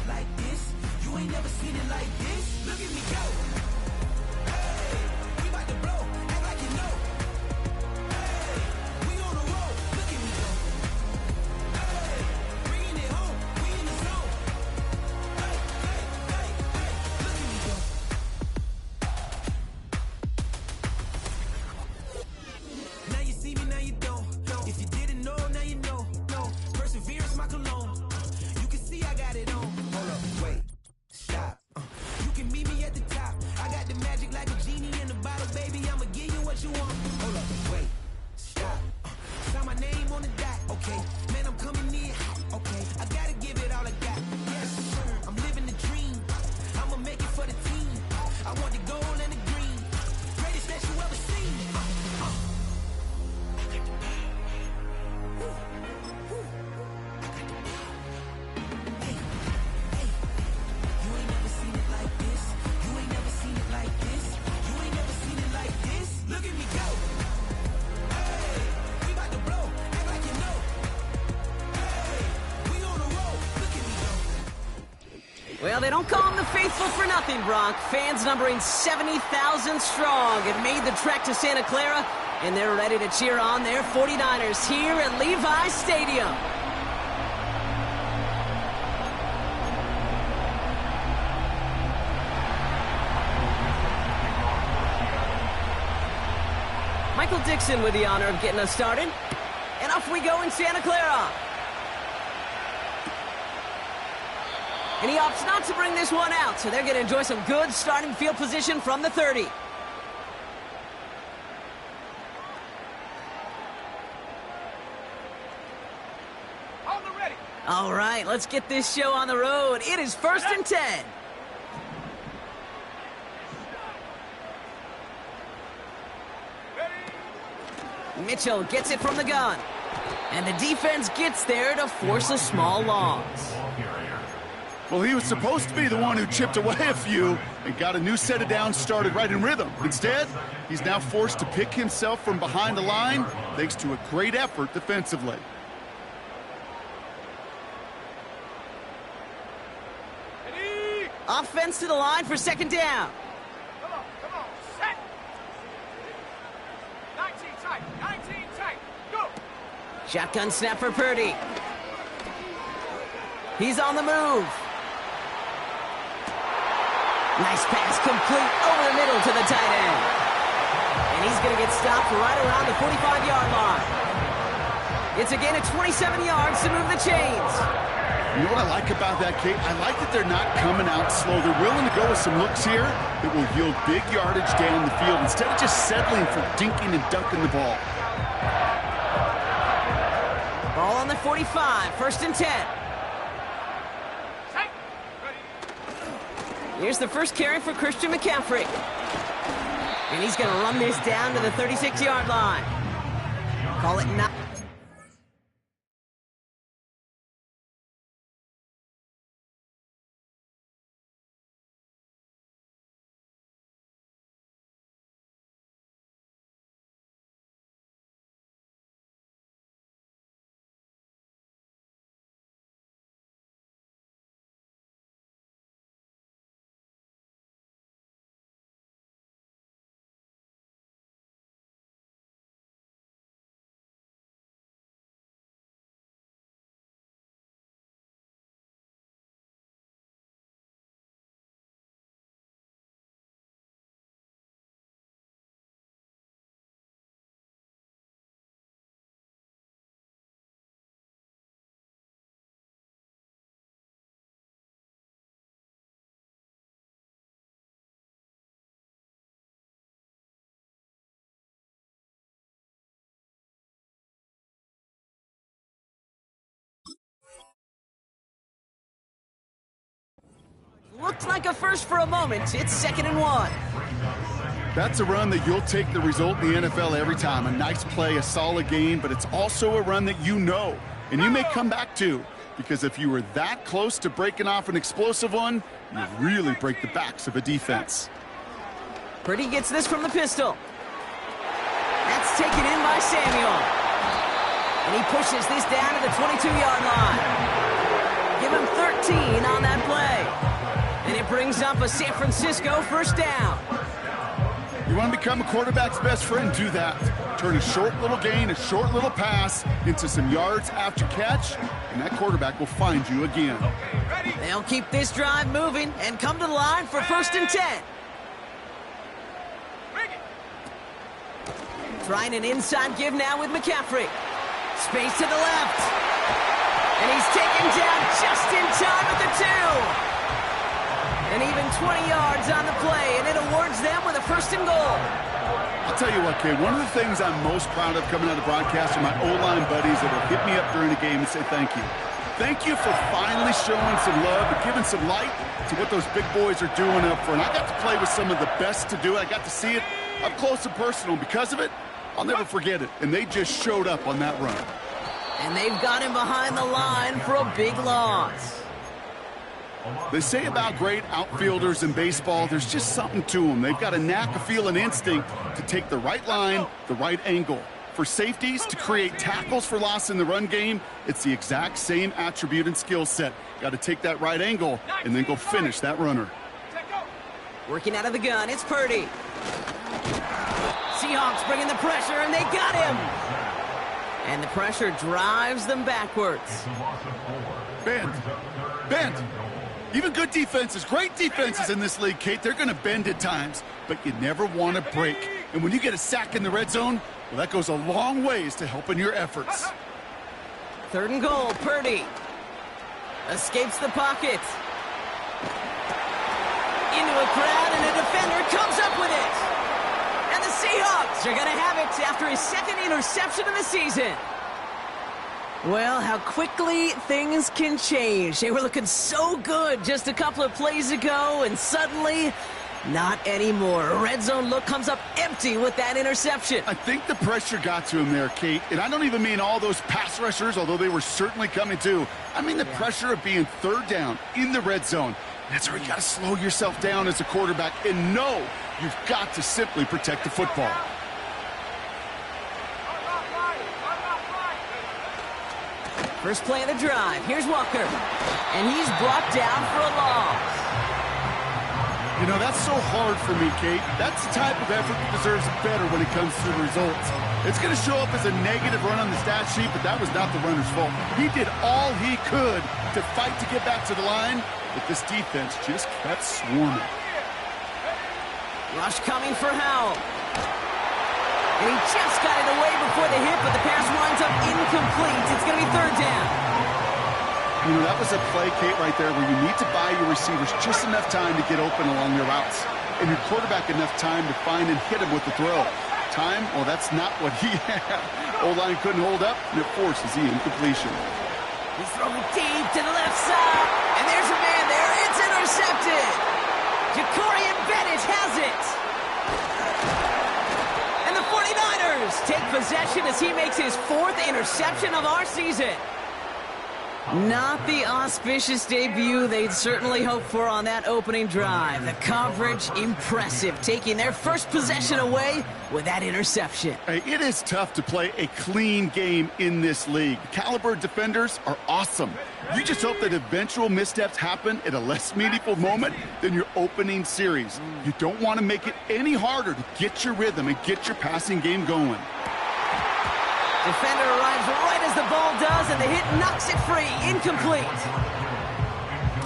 it like this. You ain't never seen it like this. Look at me go. Hey, we about to blow. Act like you know. Hey, we on the road. Look at me go. Hey, bringing it home. We in the zone. Hey, hey, hey, hey. Look at me go. Now you see me, now you don't. If you didn't know, now you know. No, perseverance, my cologne. You can see I got it on. Hold up, wait, stop. You can meet me at the top. I got the magic like a genie in the bottle, baby. I'ma give you what you want. Hold up, wait, stop. Sign my name on the dot, okay. Man, I'm coming in hot, okay. I gotta give it all I got. Yes, I'm living the dream. I'ma make it for the team. I want the gold and the green. Greatest that you ever seen. Well, they don't call him the faithful for nothing, Bronk. Fans numbering 70,000 strong have made the trek to Santa Clara, and they're ready to cheer on their 49ers here at Levi's Stadium. Michael Dixon with the honor of getting us started. And off we go in Santa Clara. And he opts not to bring this one out, so they're going to enjoy some good starting field position from the 30. All right, let's get this show on the road. It is 1st and 10. Mitchell gets it from the gun. And the defense gets there to force a small loss. Well, he was supposed to be the one who chipped away a few and got a new set of downs started right in rhythm. Instead, he's now forced to pick himself from behind the line thanks to a great effort defensively. Offense to the line for 2nd down. Come on, set. 19 tight, go. Shotgun snap for Purdy. He's on the move. Nice pass complete over the middle to the tight end. And he's going to get stopped right around the 45-yard line. It's a gain of 27 yards to move the chains. You know what I like about that, Kate? I like that they're not coming out slow. They're willing to go with some looks here that will yield big yardage down the field instead of just settling for dinking and dunking the ball. Ball on the 45, 1st and 10. Here's the first carry for Christian McCaffrey. And he's going to run this down to the 36-yard line. Call it 9. Looked like a first for a moment. It's 2nd and 1. That's a run that you'll take the result in the NFL every time. A nice play, a solid game, but it's also a run that you know, and you may come back to, because if you were that close to breaking off an explosive one, you really break the backs of a defense. Purdy gets this from the pistol. That's taken in by Samuel. And he pushes this down to the 22-yard line. Give him 13 on that play. And it brings up a San Francisco first down. You want to become a quarterback's best friend? Do that. Turn a short little gain, a short little pass into some yards after catch, and that quarterback will find you again. They'll keep this drive moving and come to the line for 1st and 10. Trying an inside give now with McCaffrey. Space to the left. And he's taken down just in time at the 2. And even 20 yards on the play, and it awards them with a 1st and goal. I'll tell you what, kid, one of the things I'm most proud of coming out of broadcast are my O-line buddies that will hit me up during the game and say thank you. Thank you for finally showing some love and giving some light to what those big boys are doing up front. I got to play with some of the best to do it. I got to see it up close and personal. Because of it, I'll never forget it. And they just showed up on that run. And they've got him behind the line for a big loss. They say about great outfielders in baseball, there's just something to them. They've got a knack, a feel, an instinct to take the right line, the right angle. For safeties, to create tackles for loss in the run game, it's the exact same attribute and skill set. Got to take that right angle and then go finish that runner. Working out of the gun, it's Purdy. Seahawks bringing the pressure, and they got him. And the pressure drives them backwards. Bend. Even good defenses, great defenses in this league, Kate, they're going to bend at times, but you never want to break. And when you get a sack in the red zone, well, that goes a long ways to helping your efforts. 3rd and goal, Purdy. Escapes the pocket. Into a crowd, and a defender comes up with it. And the Seahawks are going to have it after his 2nd interception of the season. Well, how quickly things can change. They were looking so good just a couple of plays ago, and suddenly, not anymore. A red zone look comes up empty with that interception. I think the pressure got to him there, Kate. And I don't even mean all those pass rushers, although they were certainly coming too. I mean the pressure of being 3rd down in the red zone. That's where you got to slow yourself down as a quarterback and know you've got to simply protect the football. First play of the drive. Here's Walker. And he's brought down for a loss. You know, that's so hard for me, Kate. That's the type of effort that deserves better when it comes to the results. It's going to show up as a negative run on the stat sheet, but that was not the runner's fault. He did all he could to fight to get back to the line, but this defense just kept swarming. Rush coming for Howell. And he just got it away before the hit, but the pass winds up incomplete. It's going to be 3rd down. You know, that was a play, Kate, right there where you need to buy your receivers just enough time to get open along their routes, and your quarterback enough time to find and hit him with the throw. Time, well, that's not what he had. O-line couldn't hold up, and it forces the incompletion. He's throwing deep to the left side, and there's a man there. It's intercepted. Jacorian Bennett has it. And the 49ers take possession as he makes his 4th interception of our season. Not the auspicious debut they'd certainly hoped for on that opening drive. The coverage, impressive, taking their first possession away with that interception. Hey, it is tough to play a clean game in this league. Caliber defenders are awesome. You just hope that eventual missteps happen at a less meaningful moment than your opening series. You don't want to make it any harder to get your rhythm and get your passing game going. Defender arrives right as the ball does, and the hit knocks it free. Incomplete.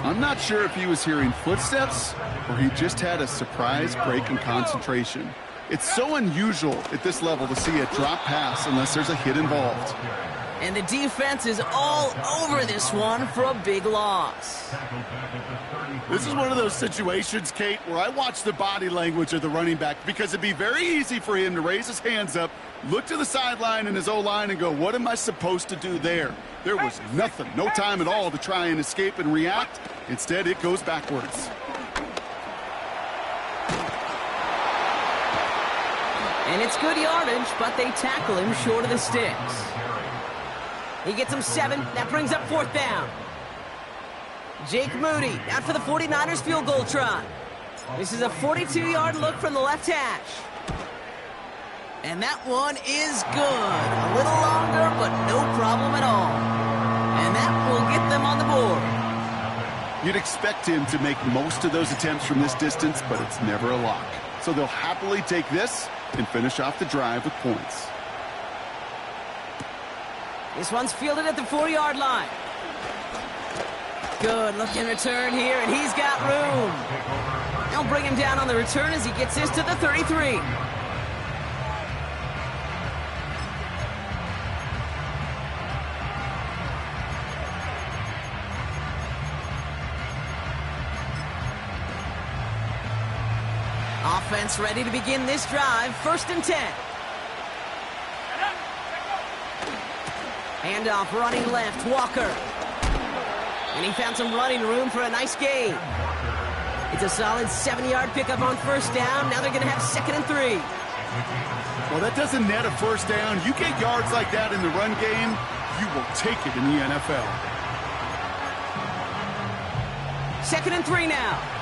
I'm not sure if he was hearing footsteps or he just had a surprise break in concentration. It's so unusual at this level to see a drop pass unless there's a hit involved. And the defense is all over this one for a big loss. This is one of those situations, Kate, where I watch the body language of the running back because it'd be very easy for him to raise his hands up, look to the sideline in his O-line and go, what am I supposed to do there? There was nothing, no time at all to try and escape and react. Instead, it goes backwards. And it's good yardage, but they tackle him short of the sticks. He gets him 7. That brings up 4th down. Jake Moody out for the 49ers field goal try. This is a 42-yard look from the left hash. And that one is good. A little longer, but no problem at all. And that will get them on the board. You'd expect him to make most of those attempts from this distance, but it's never a lock. So they'll happily take this and finish off the drive with points. This one's fielded at the 4-yard line. Good looking return here, and he's got room. They'll bring him down on the return as he gets this to the 33. Offense ready to begin this drive. 1st and 10. Handoff running left, Walker. And he found some running room for a nice gain. It's a solid 7-yard pickup on 1st down. Now they're going to have 2nd and 3. Well, that doesn't net a 1st down. You get yards like that in the run game, you will take it in the NFL. 2nd and 3 now.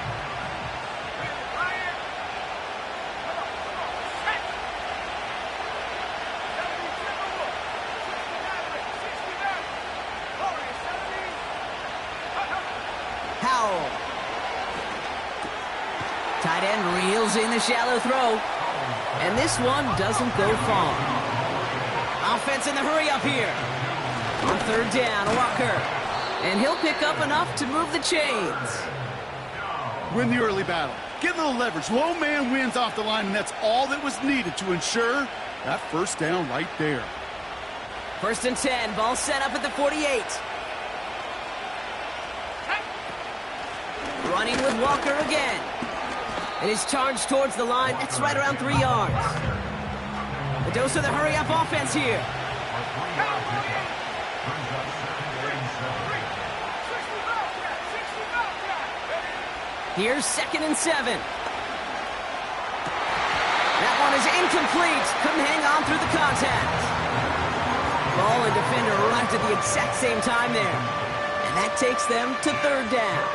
Tight end reels in the shallow throw. And this one doesn't go far. Offense in the hurry up here. On 3rd down, Walker. And he'll pick up enough to move the chains. Win the early battle. Get a little leverage. Low man wins off the line, and that's all that was needed to ensure that 1st down right there. 1st and 10, ball set up at the 48. Running with Walker again. And his charge towards the line, that's right around 3 yards. A dose of the hurry-up offense here. Here's 2nd and 7. That one is incomplete. Couldn't hang on through the contact. Ball and defender arrived at the exact same time there. And that takes them to 3rd down.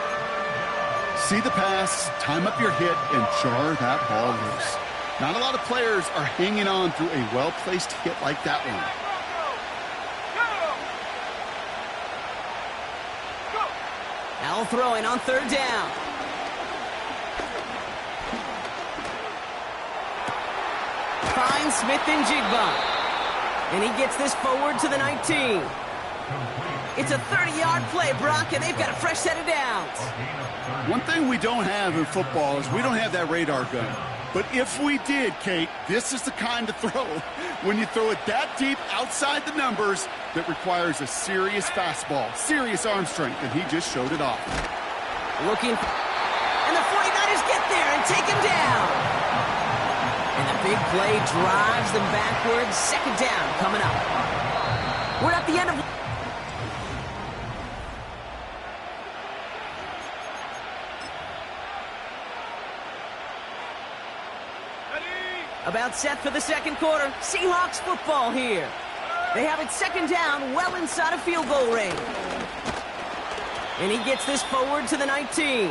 See the pass, time up your hit, and jar that ball loose. Not a lot of players are hanging on through a well-placed hit like that one. Now throwing on 3rd down. Finds Smith and Jigba. And he gets this forward to the 19. It's a 30-yard play, Brock, and they've got a fresh set of downs. One thing we don't have in football is we don't have that radar gun. But if we did, Kate, this is the kind of throw, when you throw it that deep outside the numbers, that requires a serious fastball, serious arm strength, and he just showed it off. Looking, and the 49ers get there and take him down. And the big play drives them backwards. 2nd down coming up. We're at the end of... About set for the 2nd quarter. Seahawks football here. They have it 2nd down, well inside of field goal range. And he gets this forward to the 19.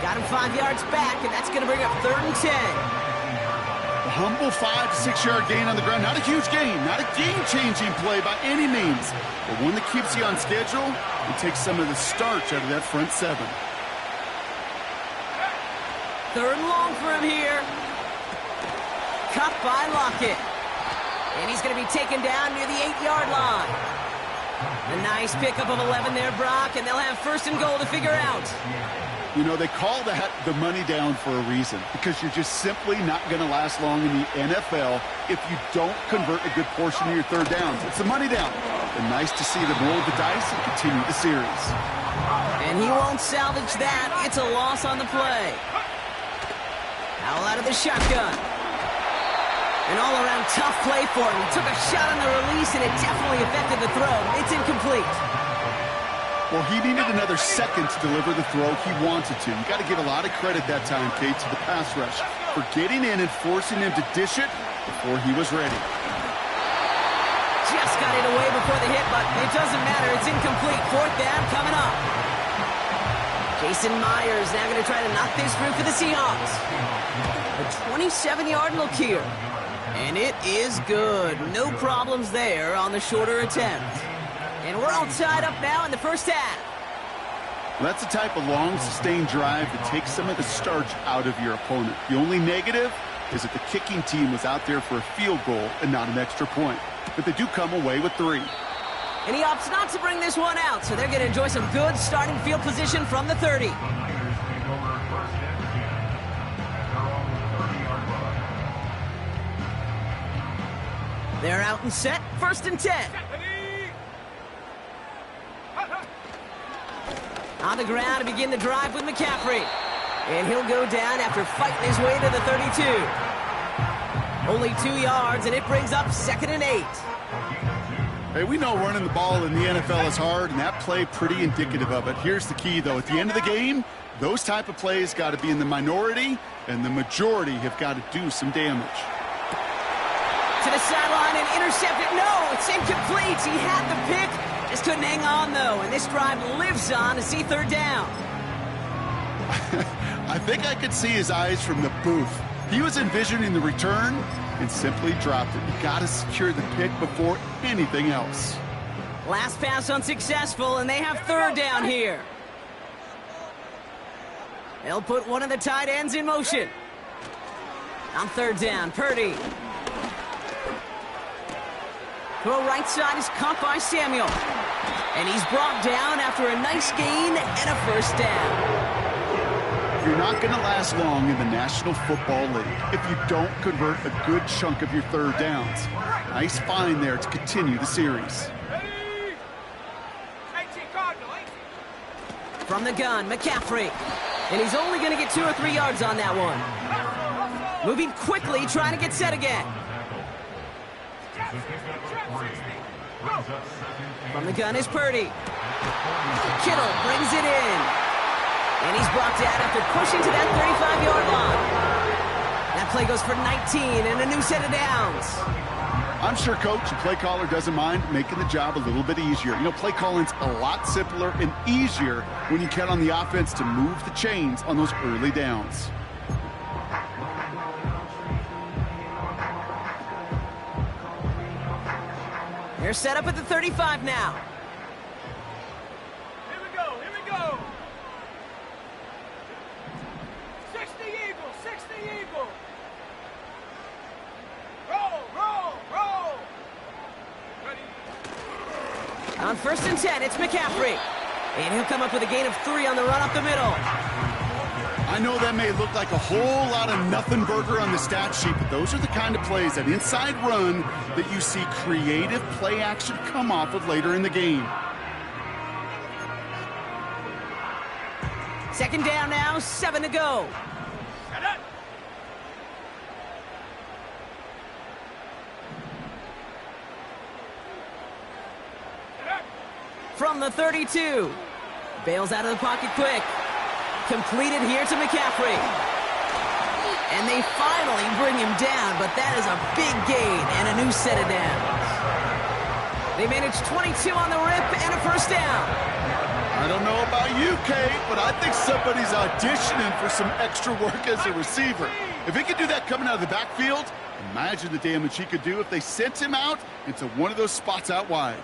Got him 5 yards back, and that's going to bring up 3rd and 10. A humble 5 to 6 yard gain on the ground. Not a huge gain, not a game-changing play by any means, but one that keeps you on schedule and takes some of the starch out of that front 7. 3rd and long for him here. Cut by Lockett. And he's going to be taken down near the 8-yard line. A nice pickup of 11 there, Brock, and they'll have 1st and goal to figure out. You know, they call that the money down for a reason, because you're just simply not going to last long in the NFL if you don't convert a good portion of your 3rd downs. It's the money down. And nice to see them roll the dice and continue the series. And he won't salvage that. It's a loss on the play. Howell out of the shotgun. An all-around tough play for him. He took a shot on the release, and it definitely affected the throw. It's incomplete. Well, he needed another second to deliver the throw he wanted to. You got to give a lot of credit that time, Kate, to the pass rush for getting in and forcing him to dish it before he was ready. Just got it away before the hit, but it doesn't matter. It's incomplete. 4th down coming up. Jason Myers now going to try to knock this through for the Seahawks. A 27-yard look here. And it is good. No problems there on the shorter attempt. And we're all tied up now in the 1st half. Well, that's the type of long, sustained drive that takes some of the starch out of your opponent. The only negative is that the kicking team was out there for a field goal and not an extra point. But they do come away with 3. And he opts not to bring this one out, so they're going to enjoy some good starting field position from the 30. They're out and set, 1st and 10. On the ground to begin the drive with McCaffrey. And he'll go down after fighting his way to the 32. Only 2 yards, and it brings up 2nd and 8. Hey, we know running the ball in the NFL is hard, and that play pretty indicative of it. Here's the key, though. At the end of the game, those type of plays got to be in the minority, and the majority have got to do some damage. To the sideline and intercepted. No, it's incomplete. He had the pick. Just couldn't hang on, though, and this drive lives on to see 3rd down. I think I could see his eyes from the booth. He was envisioning the return and simply dropped it. You got to secure the pick before anything else. Last pass unsuccessful, and they have 3rd down here. They'll put one of the tight ends in motion. On 3rd down, Purdy. Throw right side is caught by Samuel. And he's brought down after a nice gain and a 1st down. You're not going to last long in the National Football League if you don't convert a good chunk of your 3rd downs. Nice find there to continue the series. From the gun, McCaffrey. And he's only going to get 2 or 3 yards on that one. Moving quickly, trying to get set again. From the gun is Purdy. Kittle brings it in. And he's brought down after pushing to that 35-yard line. That play goes for 19 and a new set of downs. I'm sure coach and play caller doesn't mind making the job a little bit easier. You know, play calling's a lot simpler and easier when you count on the offense to move the chains on those early downs. They're set up at the 35 now. Here we go, here we go. 60 Eagles, 60 Eagles. Roll, roll, roll. Ready. On 1st and 10, it's McCaffrey. And he'll come up with a gain of 3 on the run up the middle. I know that may look like a whole lot of nothing burger on the stat sheet, but those are the kind of plays, that inside run, that you see creative play action come off of later in the game. 2nd down now, 7 to go. Set up. Set up. From the 32. Bails out of the pocket quick. Completed here to McCaffrey. And they finally bring him down, but that is a big gain and a new set of downs. They managed 22 on the rip and a 1st down. I don't know about you, Kate, but I think somebody's auditioning for some extra work as a receiver. If he could do that coming out of the backfield, imagine the damage he could do if they sent him out into one of those spots out wide.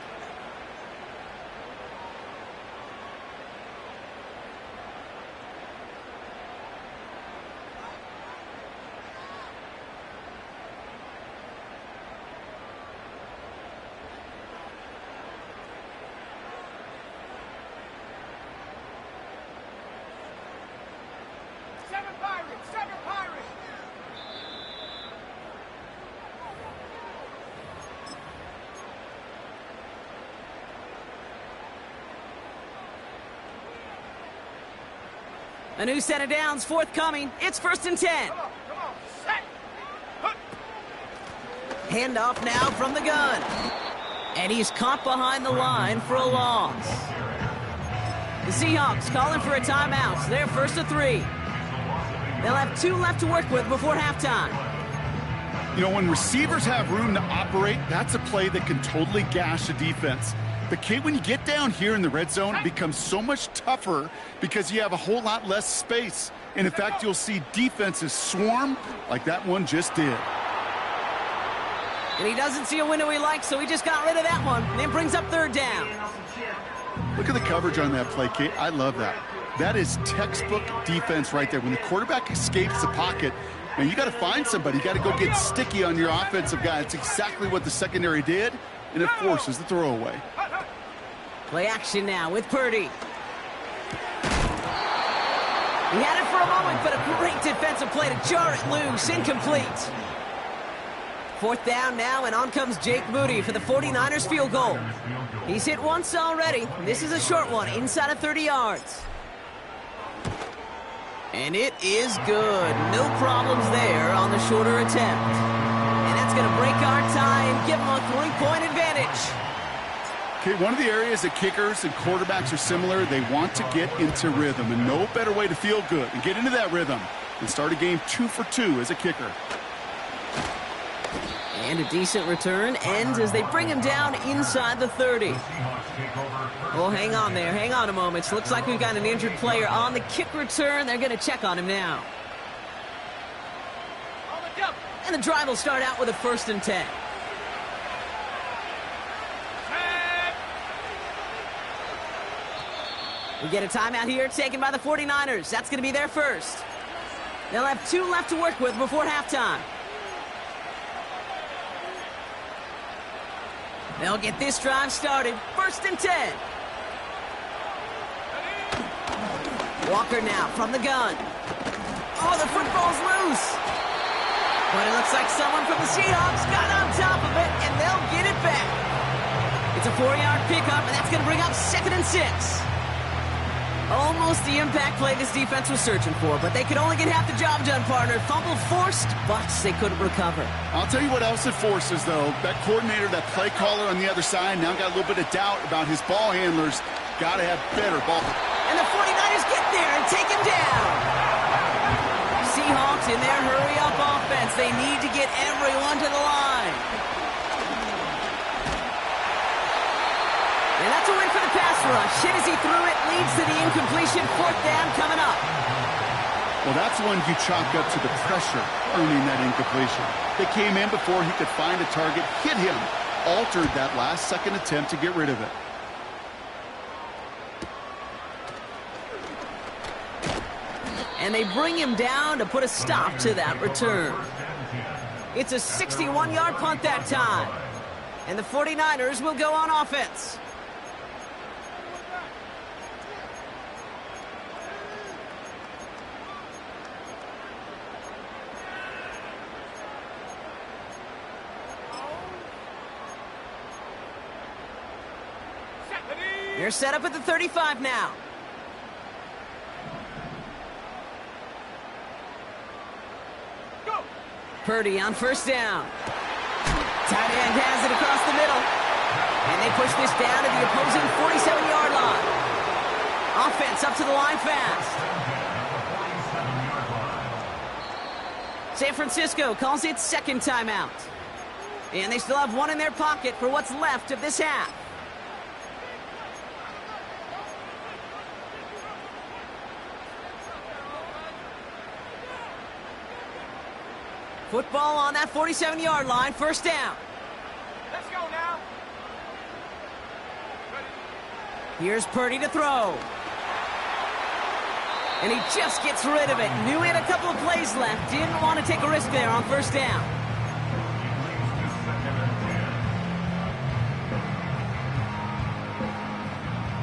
Seven Pirates, seven Pirates. A new set of downs forthcoming. It's 1st and 10. Come on, set. Hook. Handoff now from the gun. And he's caught behind the line for a loss. The Seahawks calling for a timeout. So they're 1st and 3. They'll have 2 left to work with before halftime. You know, when receivers have room to operate, that's a play that can totally gash a defense. But, Kate, when you get down here in the red zone, it becomes so much tougher because you have a whole lot less space. And, in fact, you'll see defenses swarm like that one just did. And he doesn't see a window he likes, so he just got rid of that one. And it brings up 3rd down. Look at the coverage on that play, Kate. I love that. That is textbook defense right there. When the quarterback escapes the pocket, man, you got to find somebody. You got to go get sticky on your offensive guy. It's exactly what the secondary did, and it forces the throwaway. Play action now with Purdy. He had it for a moment, but a great defensive play to jar it loose. Incomplete. 4th down now, and on comes Jake Moody for the 49ers field goal. He's hit once already. This is a short one, inside of 30 yards. And it is good. No problems there on the shorter attempt. And that's going to break our tie and give them a 3-point advantage. Okay, one of the areas that kickers and quarterbacks are similar, they want to get into rhythm, and no better way to feel good and get into that rhythm than start a game 2 for 2 as a kicker. And a decent return ends as they bring him down inside the 30. Oh, hang on there. Hang on a moment. Looks like we've got an injured player on the kick return. They're going to check on him now. And the drive will start out with a 1st and 10. We get a timeout here taken by the 49ers. That's going to be their first. They'll have 2 left to work with before halftime. They'll get this drive started. 1st and 10. Walker now from the gun. Oh, the football's loose. But it looks like someone from the Seahawks got on top of it, and they'll get it back. It's a 4-yard pickup, and that's going to bring up 2nd and 6. Almost the impact play this defense was searching for, but they could only get half the job done, partner. Fumble forced, but they couldn't recover. I'll tell you what else it forces, though. That coordinator, that play caller on the other side, now got a little bit of doubt about his ball handlers. Got to have better ball. And the 49ers get there and take him down. Seahawks in their hurry-up offense. They need to get everyone to the line. And that's a win for the pass rush. Hit as he threw it, leads to the incompletion. 4th down coming up. Well, that's one you chalk up to the pressure earning that incompletion. They came in before he could find a target, hit him, altered that last-second attempt to get rid of it. And they bring him down to put a stop to that return. It's a 61-yard punt that time. And the 49ers will go on offense. They're set up at the 35 now. Go. Purdy on 1st down. Tight end has it across the middle. And they push this down to the opposing 47-yard line. Offense up to the line fast. San Francisco calls it 2nd timeout. And they still have 1 in their pocket for what's left of this half. Football on that 47-yard line, 1st down. Let's go now. Here's Purdy to throw. And he just gets rid of it. Knew he had a couple of plays left. Didn't want to take a risk there on 1st down.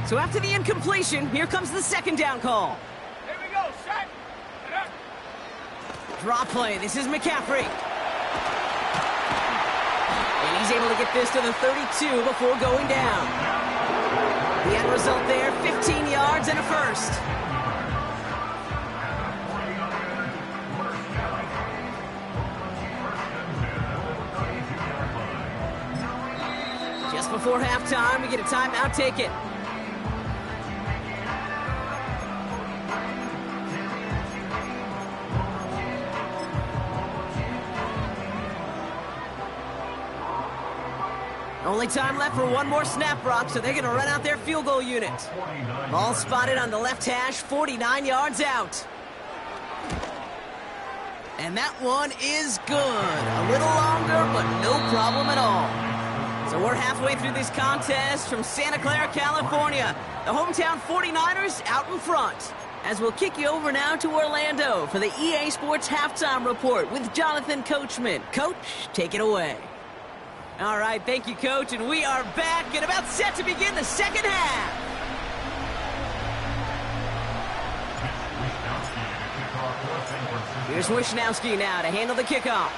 So after the incompletion, here comes the 2nd down call. Here we go, set. Draw play. This is McCaffrey. And he's able to get this to the 32 before going down. The end result there, 15 yards and a 1st. Just before halftime, we get a timeout taken. Only time left for one more snap, Brock, so they're going to run out their field goal unit. Ball spotted on the left hash, 49 yards out. And that one is good. A little longer, but no problem at all. So we're halfway through this contest from Santa Clara, California. The hometown 49ers out in front. As we'll kick you over now to Orlando for the EA Sports Halftime Report with Jonathan Coachman. Coach, take it away. All right, thank you, Coach, and we are back and about set to begin the second half. Here's Wishnowski now to handle the kickoff.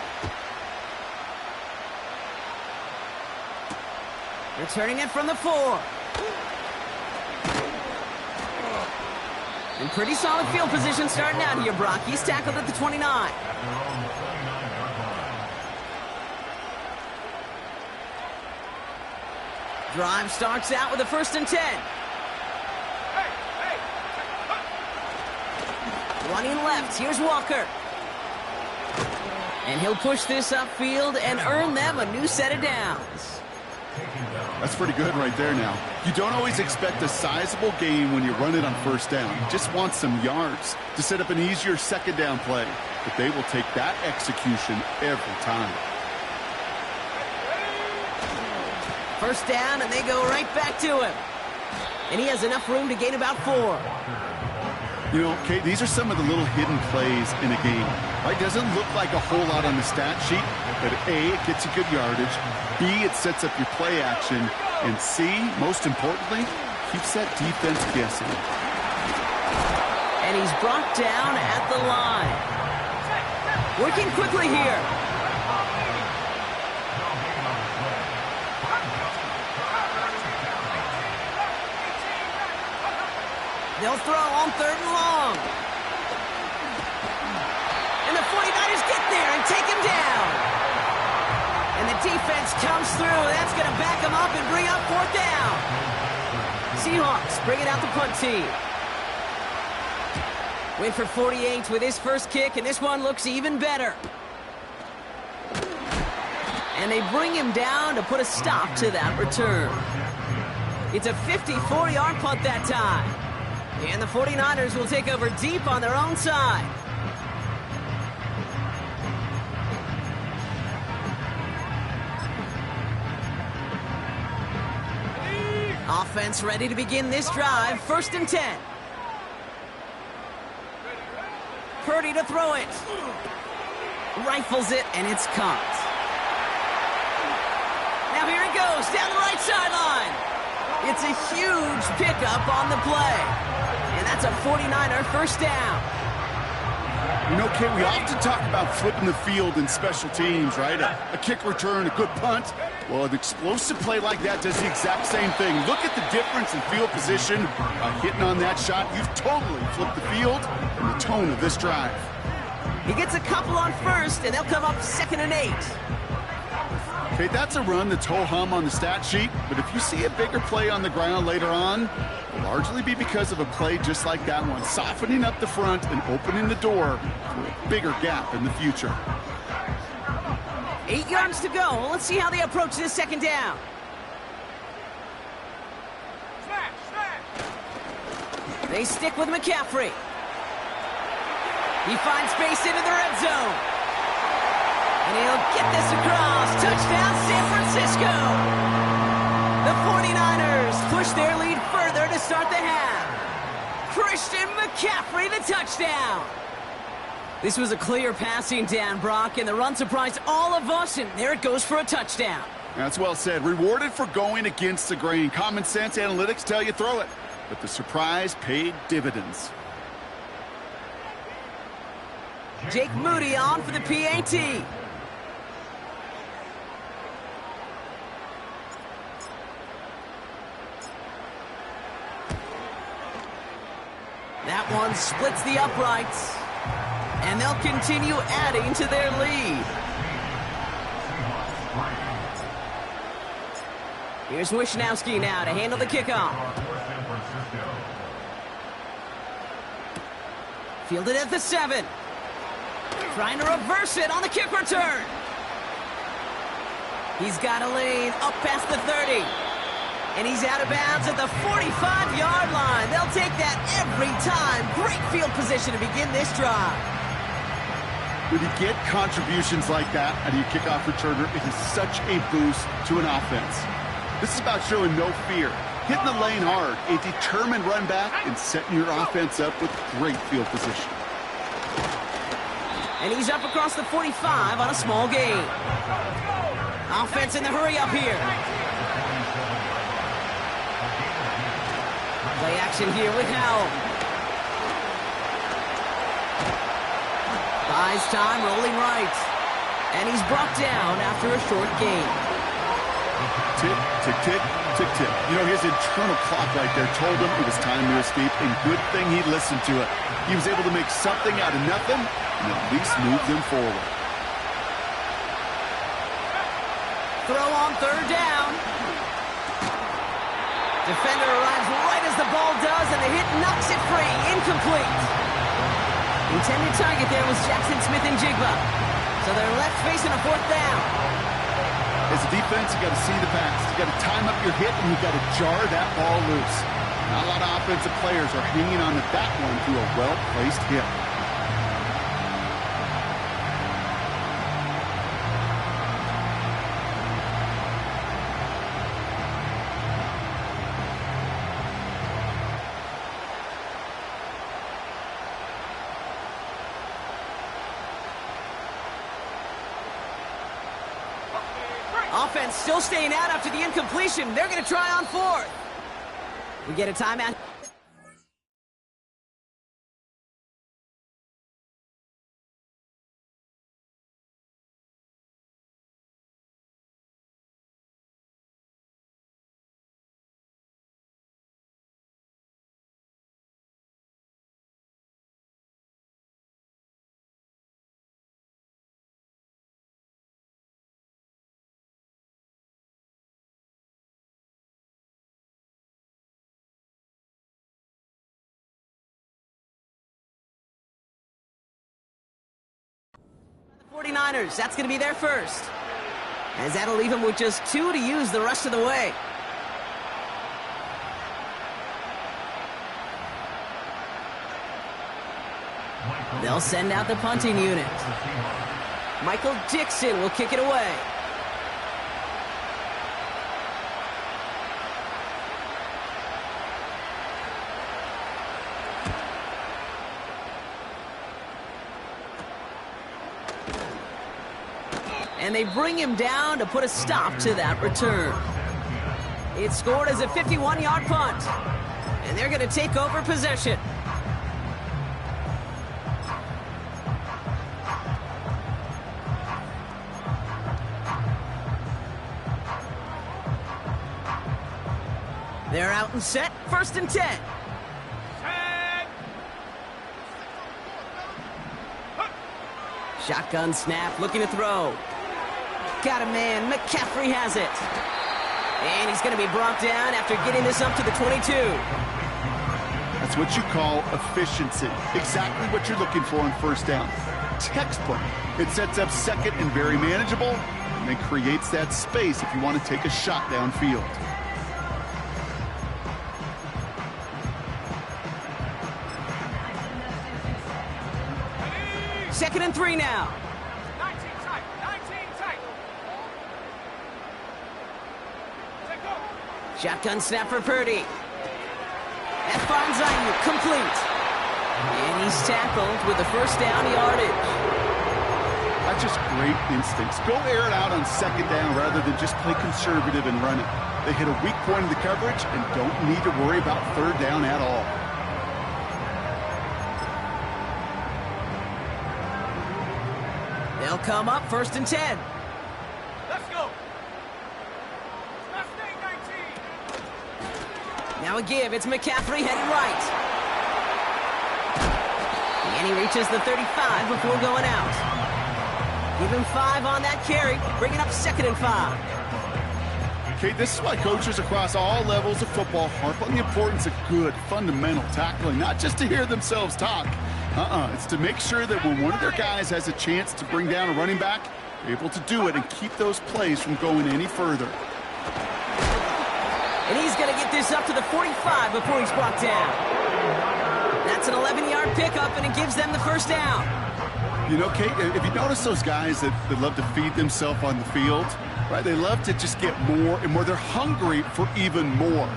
Returning it from the 4. In pretty solid field position starting out here, Brock. He's tackled at the 29. Drive starts out with a 1st and 10. Running left, here's Walker. And he'll push this upfield and earn them a new set of downs. That's pretty good right there now. You don't always expect a sizable gain when you run it on 1st down. You just want some yards to set up an easier 2nd down play. But they will take that execution every time. 1st down, and they go right back to him. And he has enough room to gain about 4. You know, Kate, these are some of the little hidden plays in a game. Right? Doesn't look like a whole lot on the stat sheet, but A, it gets you good yardage. B, it sets up your play action. And C, most importantly, keeps that defense guessing. And he's brought down at the line. Working quickly here. They'll throw on 3rd and long. And the 49ers get there and take him down. And the defense comes through. That's going to back him up and bring up 4th down. Seahawks bringing out the punt team. Went for 48 with his first kick, and this one looks even better. And they bring him down to put a stop to that return. It's a 54-yard punt that time. And the 49ers will take over deep on their own side. Offense ready to begin this drive. 1st and 10. Purdy to throw it. Rifles it, and it's caught. Now here it goes, down the right sideline. It's a huge pickup on the play. And that's a 49er 1st down. You know, Kate, we often talk about flipping the field in special teams, right? A kick return, a good punt. Well, an explosive play like that does the exact same thing. Look at the difference in field position. By hitting on that shot, you've totally flipped the field and the tone of this drive. He gets a couple on 1st, and they'll come up 2nd and 8. Okay, that's a run that's ho-hum on the stat sheet, but if you see a bigger play on the ground later on, it'll largely be because of a play just like that one, softening up the front and opening the door for a bigger gap in the future. 8 yards to go. Let's see how they approach this 2nd down. They stick with McCaffrey. He finds space into the red zone. And he'll get this across. Touchdown, San Francisco. The 49ers push their lead further to start the half. Christian McCaffrey, the touchdown. This was a clear passing down, Brock, and the run surprised all of us, and there it goes for a touchdown. That's well said. Rewarded for going against the grain. Common sense analytics tell you throw it, but the surprise paid dividends. Jake Moody on for the PAT. That one splits the uprights, and they'll continue adding to their lead. Here's Wishnowski now to handle the kickoff. Fielded at the 7. Trying to reverse it on the kick return. He's got a lane up past the 30. And he's out of bounds at the 45-yard line. They'll take that every time. Great field position to begin this drive. When you get contributions like that out of your kickoff returner, it is such a boost to an offense. This is about showing no fear, hitting the lane hard, a determined run back, and setting your offense up with great field position. And he's up across the 45 on a small gain. Offense in the hurry up here. Play action here with Howell. Buys time, rolling right. And he's brought down after a short gain. Tick, tick, tick, tick, tick. You know, his internal clock right there told him it was time to escape, and good thing he listened to it. He was able to make something out of nothing and at least move them forward. Throw on third down. Defender arrives right as the ball does, and the hit knocks it free. Incomplete. Intended target there was Jackson Smith and Jigba. So they're left facing a fourth down. As a defense, you got to see the pass. You got to time up your hit, and you got to jar that ball loose. Not a lot of offensive players are hanging on to that one through a well-placed hit. Offense still staying out after the incompletion. They're going to try on fourth. We get a timeout. The 49ers, that's going to be their first. As that'll leave them with just 2 to use the rest of the way. They'll send out the punting unit. Michael Dixon will kick it away. And they bring him down to put a stop to that return. It's scored as a 51-yard punt. And they're going to take over possession. They're out and set. 1st and 10. Shotgun snap, looking to throw. Got a man. McCaffrey has it. And he's going to be brought down after getting this up to the 22. That's what you call efficiency. Exactly what you're looking for on first down. Textbook. It sets up second and very manageable, and then creates that space if you want to take a shot downfield. 2nd and 3 now. 19 tight. 19 tight. Take go. Shotgun snap for Purdy. That finds Ayuk, complete. And he's tackled with the first down yardage. That's just great instincts. Go air it out on 2nd down rather than just play conservative and run it. They hit a weak point in the coverage and don't need to worry about 3rd down at all. They'll come up 1st and 10. Let's go. Let's stay 19. Now a give. It's McCaffrey heading right. And he reaches the 35 before going out. Give him 5 on that carry, bringing up 2nd and 5. Okay, this is why coaches across all levels of football harp on the importance of good, fundamental tackling, not just to hear themselves talk. It's to make sure that when one of their guys has a chance to bring down a running back, they're able to do it and keep those plays from going any further. And he's going to get this up to the 45 before he's brought down. That's an 11-yard pickup, and it gives them the first down. You know, Kate, if you notice those guys that love to feed themselves on the field, right? They love to just get more and more. They're hungry for even more.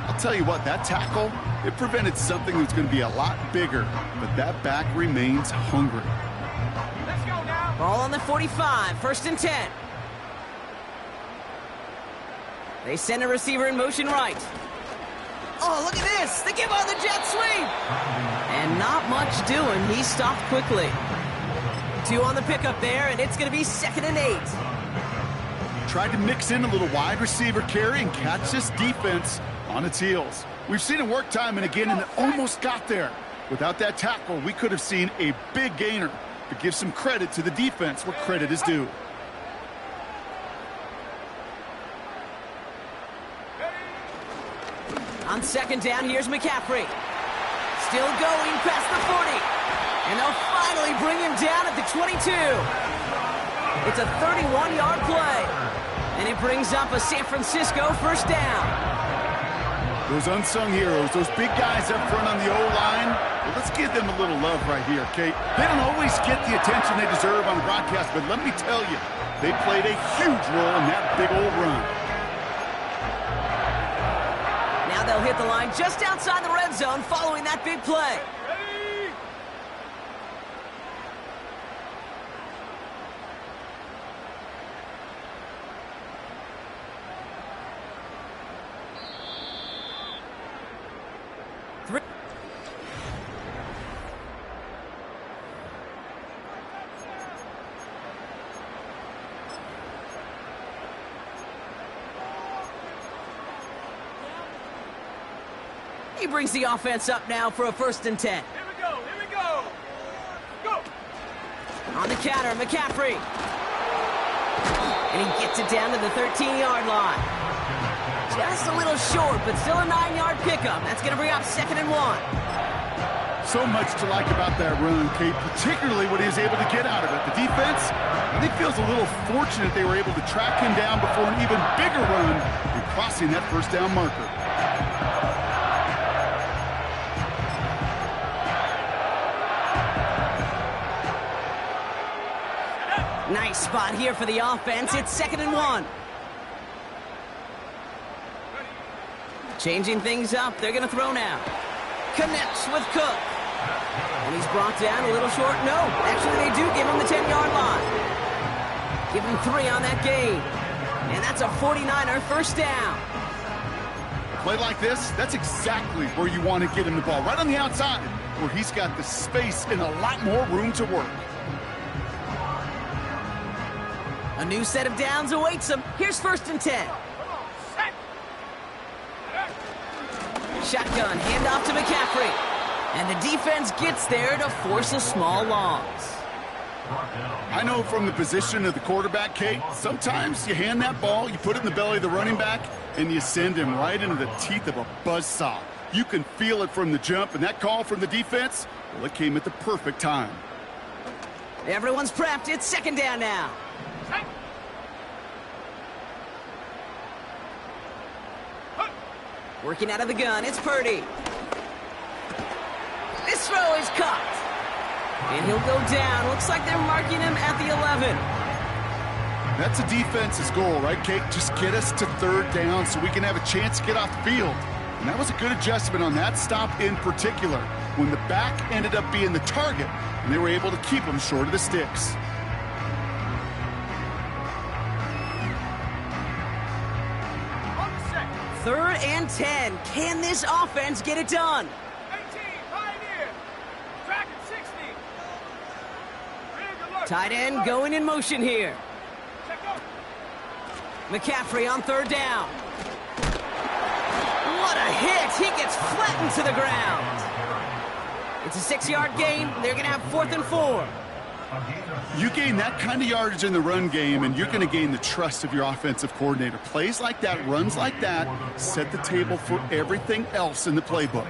I'll tell you what, that tackle, it prevented something that's going to be a lot bigger, but that back remains hungry. Let's go now. Ball on the 45, 1st and 10. They send a receiver in motion right. Oh, look at this. They give on the jet sweep. And not much doing. He stopped quickly. 2 on the pickup there, and it's going to be 2nd and 8. Tried to mix in a little wide receiver carry and catch this defense on its heels. We've seen it work time and again, and it almost got there. Without that tackle, we could have seen a big gainer. But give some credit to the defense where credit is due. On 2nd down, here's McCaffrey. Still going past the 40. And they'll finally bring him down at the 22. It's a 31-yard play. And it brings up a San Francisco 1st down. Those unsung heroes, those big guys up front on the O-line, well, let's give them a little love right here, Kate. They don't always get the attention they deserve on broadcast, but let me tell you, they played a huge role in that big old run. Now they'll hit the line just outside the red zone following that big play. Ready? He brings the offense up now for a 1st and 10. Here we go. Here we go. Go. On the counter, McCaffrey. And he gets it down to the 13-yard line. Just a little short, but still a 9-yard pickup. That's going to bring up 2nd and 1. So much to like about that run, Kate, particularly what he was able to get out of it. The defense, I think, feels a little fortunate they were able to track him down before an even bigger run and crossing that 1st down marker. Nice spot here for the offense. It's 2nd and 1. Changing things up. They're going to throw now. Connects with Cook. And he's brought down a little short. No, actually they do give him the 10-yard line. Give him 3 on that gain. And that's a 49er 1st down. Play like this, that's exactly where you want to get him the ball. Right on the outside, where he's got the space and a lot more room to work. A new set of downs awaits him. Here's 1st and 10. Shotgun, handoff to McCaffrey. And the defense gets there to force a small loss. I know from the position of the quarterback, Kate, sometimes you hand that ball, you put it in the belly of the running back, and you send him right into the teeth of a buzzsaw. You can feel it from the jump, and that call from the defense, well, it came at the perfect time. Everyone's prepped. It's 2nd down now. Working out of the gun, it's Purdy. This throw is caught. And he'll go down. Looks like they're marking him at the 11. That's a defense's goal, right, Kate? Just get us to 3rd down so we can have a chance to get off the field. And that was a good adjustment on that stop in particular, when the back ended up being the target, and they were able to keep him short of the sticks. On the set. 3rd and 10. Can this offense get it done? 18, Pioneer. Track at 60. Big alert. Tight end going in motion here. Check up. McCaffrey on 3rd down. What a hit! He gets flattened to the ground. It's a 6-yard gain. They're going to have 4th and 4. You gain that kind of yardage in the run game, and you're going to gain the trust of your offensive coordinator. Plays like that, runs like that, set the table for everything else in the playbook.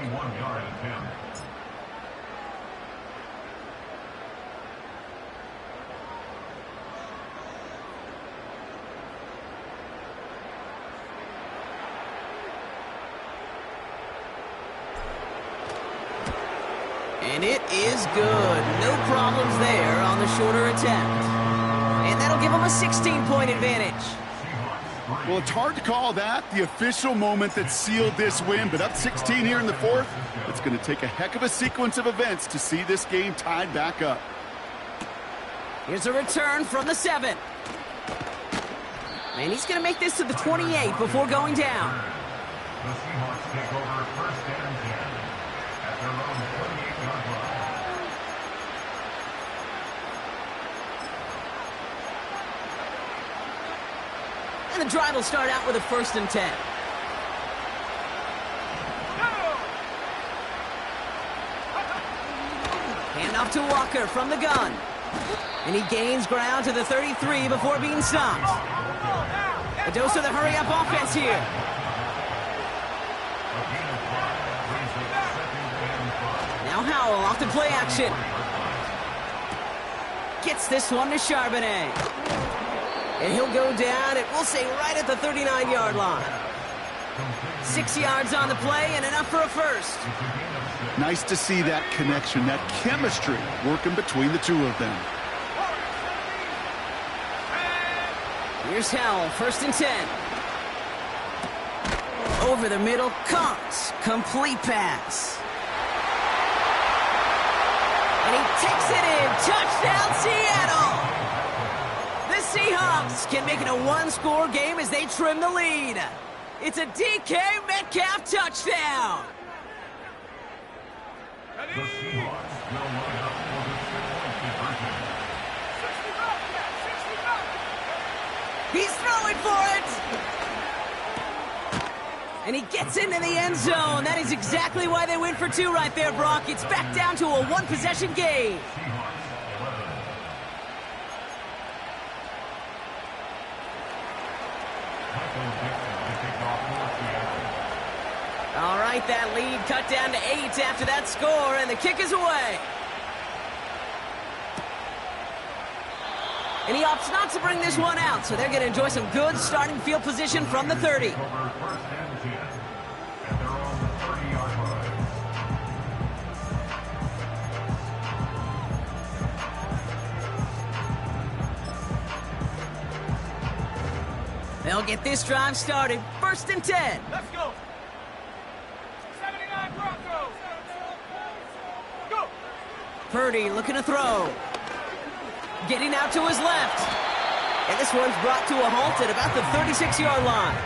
And it is good. No problems there on the shorter attempt. And that'll give them a 16-point advantage. Well, it's hard to call that the official moment that sealed this win, but up 16 here in the fourth, it's going to take a heck of a sequence of events to see this game tied back up. Here's a return from the 7. And he's going to make this to the 28 before going down. The Seahawks take over first and 10 at their own 28-yard line. And the drive will start out with a 1st and 10. Hand off to Walker from the gun. And he gains ground to the 33 before being stopped. A dose of the hurry-up offense here. Now Howell off to play action. Gets this one to Charbonnet. And he'll go down, it will say right at the 39-yard line. 6 yards on the play and enough for a first. Nice to see that connection, that chemistry working between the two of them. Here's Howell, 1st and 10. Over the middle, comes. Complete pass. And he takes it in. Touchdown, Seattle! The Seahawks can make it a one-score game as they trim the lead. It's a DK Metcalf touchdown. The Seahawks will line up for the 2-point conversion. He's throwing for it! And he gets into the end zone. That is exactly why they went for 2 right there, Brock. It's back down to a one-possession game. All right, that lead cut down to 8 after that score, and the kick is away. And he opts not to bring this one out, so they're going to enjoy some good starting field position from the 30. They'll get this drive started. 1st and 10. Let's go. 79 Broncos. Go. Purdy looking to throw. Getting out to his left. And this one's brought to a halt at about the 36-yard line.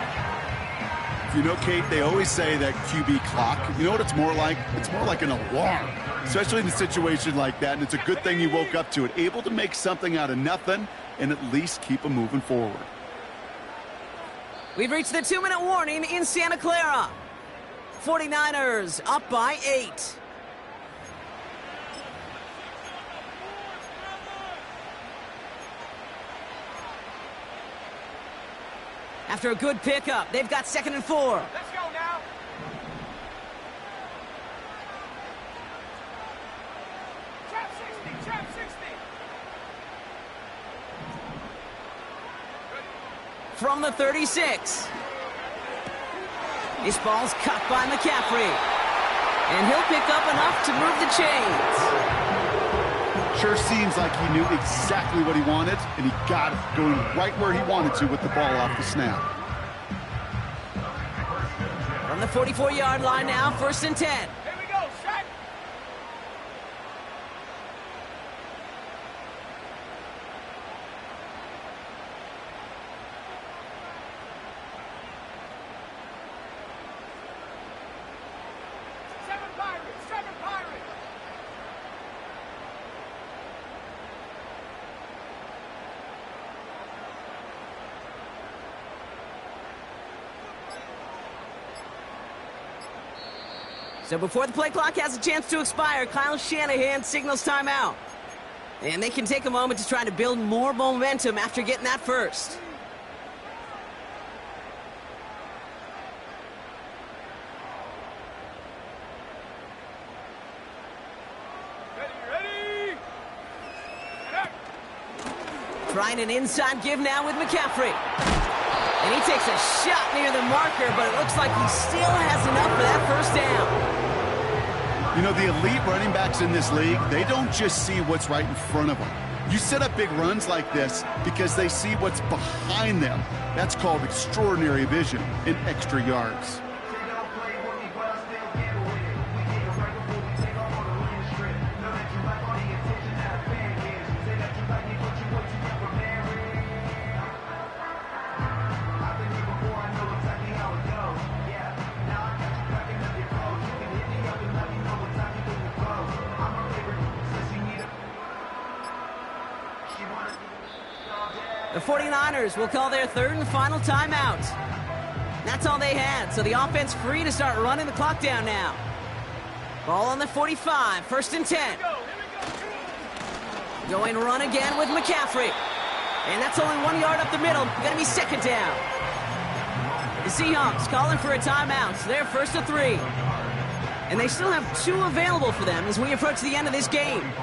You know, Kate, they always say that QB clock, you know what it's more like? It's more like an alarm, especially in a situation like that. And it's a good thing you woke up to it, able to make something out of nothing and at least keep them moving forward. We've reached the 2-minute warning in Santa Clara. 49ers up by 8. After a good pickup, they've got 2nd and 4. Let's go now. Trap 60, trap 60. From the 36. This ball's cut by McCaffrey. And he'll pick up enough to move the chains. Sure seems like he knew exactly what he wanted, and he got it going right where he wanted to with the ball off the snap. From the 44-yard line now, 1st and 10. Here we go, Shaq. Seven Pirates, 7 Pirates. So before the play clock has a chance to expire, Kyle Shanahan signals timeout. And they can take a moment to try to build more momentum after getting that first. Ready? Trying an inside give now with McCaffrey. And he takes a shot near the marker, but it looks like he still has enough for that first down. You know, the elite running backs in this league, they don't just see what's right in front of them. You set up big runs like this because they see what's behind them. That's called extraordinary vision and extra yards. The 49ers will call their third and final timeout. That's all they had, so the offense free to start running the clock down now. Ball on the 45, first and 10. Going run again with McCaffrey. And that's only 1 yard up the middle. Gonna be second down. The Seahawks calling for a timeout, so they're first to 3. And they still have 2 available for them as we approach the end of this game.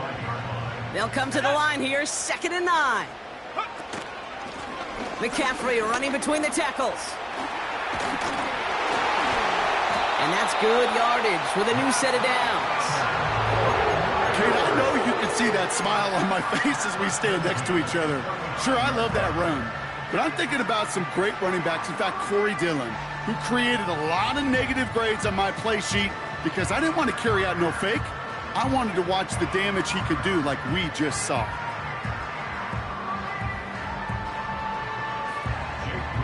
They'll come to the line here, second and 9. McCaffrey running between the tackles. And that's good yardage with a new set of downs. Kate, I know you can see that smile on my face as we stand next to each other. Sure, I love that run. But I'm thinking about some great running backs. In fact, Corey Dillon, who created a lot of negative grades on my play sheet because I didn't want to carry out no fake. I wanted to watch the damage he could do like we just saw.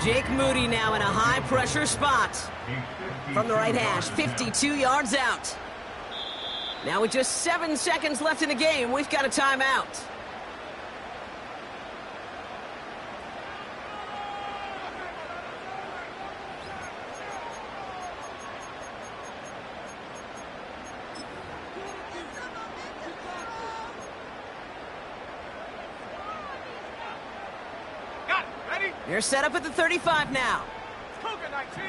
Jake Moody now in a high-pressure spot. From the right hash, 52 yards out. Now with just 7 seconds left in the game, we've got a timeout. Got it. Ready? They're set up at the 35 now. Cougar 19.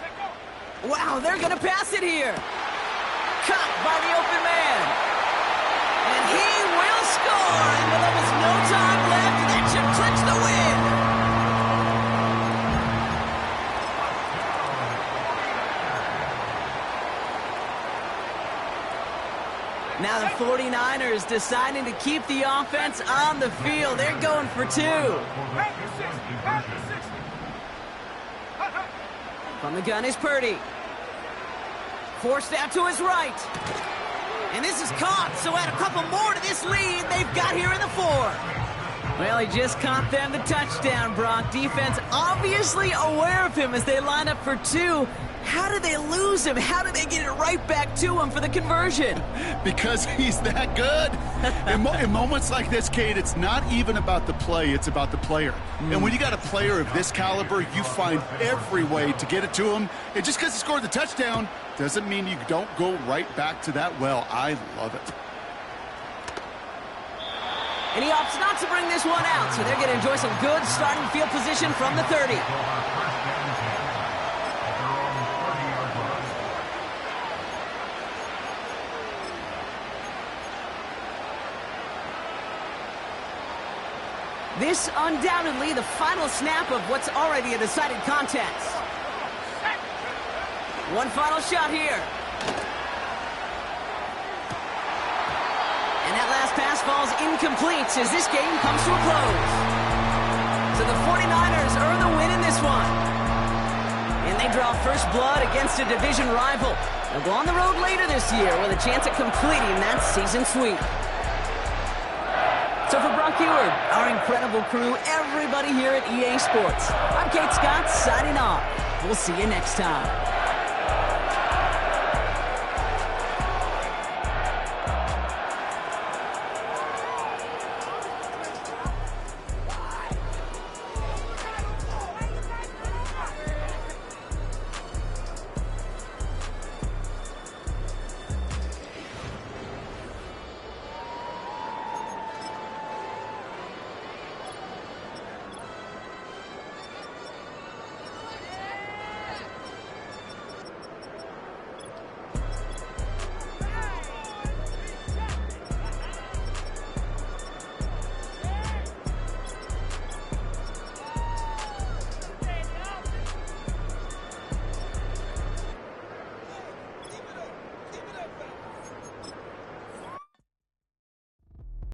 Take go. Wow, they're going to pass it here. Caught by the open man. And he will score. And with almost no time left, that should clinch the win. Now the 49ers deciding to keep the offense on the field. They're going for 2. Back to 60. Back to 60. From the gun is Purdy. Forced out to his right. And this is caught, so add a couple more to this lead they've got here in the 4. Well, he just caught them the touchdown, Brock. Defense obviously aware of him as they line up for 2. How did they lose him? How did they get it right back to him for the conversion? Because he's that good. In moments like this, Kate, it's not even about the play, it's about the player. And when you got a player of this caliber, you find every way to get it to him. And just because he scored the touchdown doesn't mean you don't go right back to that well. I love it. And he opts not to bring this one out, so they're going to enjoy some good starting field position from the 30. This undoubtedly the final snap of what's already a decided contest. One final shot here. And that last pass falls incomplete as this game comes to a close. So the 49ers earn the win in this one. And they draw first blood against a division rival. They'll go on the road later this year with a chance at completing that season sweep. So for Brock Eward, our incredible crew, everybody here at EA Sports, I'm Kate Scott signing off. We'll see you next time.